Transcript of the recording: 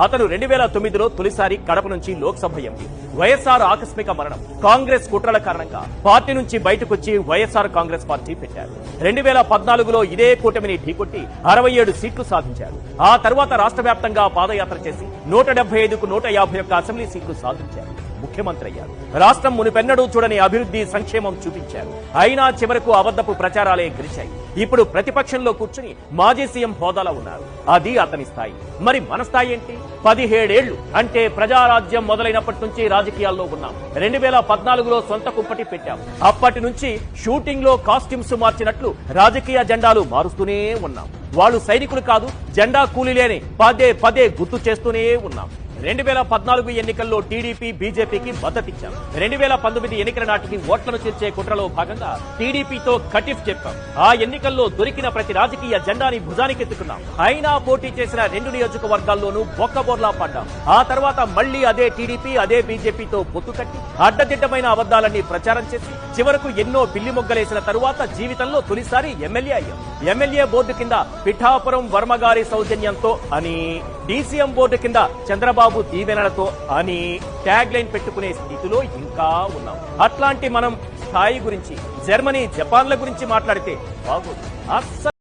అతను 2009లో తొలిసారి కడప నుంచి లోక్సభ ఎంపీ. వైఎస్ఆర్ ఆకస్మిక మరణం, కాంగ్రెస్ కుట్రల కారణంగా పార్టీ నుంచి బయటకొచ్చి వైఎస్ఆర్ కాంగ్రెస్ పార్టీ పెట్టారు. 2014లో ఇదే కూటమిని ఢీకొట్టి 67 సీట్లు సాధించారు. ఆ తర్వాత రాష్ట్ర వ్యాప్తంగా పాదయాత్ర చేసి 175కు 151 అసెంబ్లీ సీట్లు సాధించారు. ముఖ్యమంత్రి అయ్యారు. రాష్ట్రం మునిపెన్నడూ చూడని అభివృద్ధి సంక్షేమం చూపించారు. అయినా చివరకు అబద్ధపు ప్రచారాలే గెలిచాయి. ఇప్పుడు ప్రతిపక్షంలో కూర్చుని మాజీ సీఎం హోదాలో ఉన్నారు. అది అతని స్థాయి. మరి మన స్థాయి ఏంటి? 17 ఏళ్లు అంటే ప్రజారాజ్యం మొదలైనప్పటి నుంచి రాజకీయాల్లో ఉన్నాం. 2014లో సొంత కుంపటి పెట్టాం. అప్పటి నుంచి షూటింగ్ లో కాస్ట్యూమ్స్ మార్చినట్లు రాజకీయ జెండాలు మారుస్తూనే ఉన్నాం. వాళ్ళు సైనికులు కాదు, జెండా కూలీలేని పదే పదే గుర్తు చేస్తూనే ఉన్నాం. 2014 ఎన్నికల్లో టీడీపీ బీజేపీకి మద్దతిచ్చాం. 2019 ఎన్నికల నాటికి ఓట్లను చేర్చే కుట్రలో భాగంగా టీడీపీతో కటిఫ్ చెప్పాం. ఆ ఎన్నికల్లో దొరికిన ప్రతి రాజకీయ జెండాని భుజానికెత్తుకున్నాం. అయినా పోటీ చేసిన 2 నియోజకవర్గాల్లోనూ బొక్కబోర్లా పడ్డాం. ఆ తర్వాత మళ్లీ అదే టీడీపీ అదే బీజేపీతో పొత్తు కట్టి అడ్డదిడ్డమైన అబద్దాలన్నీ ప్రచారం చేసి చివరకు ఎన్నో పిల్లి మొగ్గలేసిన తరువాత జీవితంలో తొలిసారి ఎమ్మెల్యే అయ్యాం. ఎమ్మెల్యే బోర్డు కింద పిఠాపురం వర్మగారి సౌజన్యంతో అని, డీసీఎం బోర్డు కింద చంద్రబాబు దీవెనలతో అని ట్యాగ్ లైన్ పెట్టుకునే స్థితిలో ఇంకా ఉన్నాం. అట్లాంటి మనం స్థాయి గురించి, జర్మనీ జపాన్ల గురించి మాట్లాడితే బాగోదు.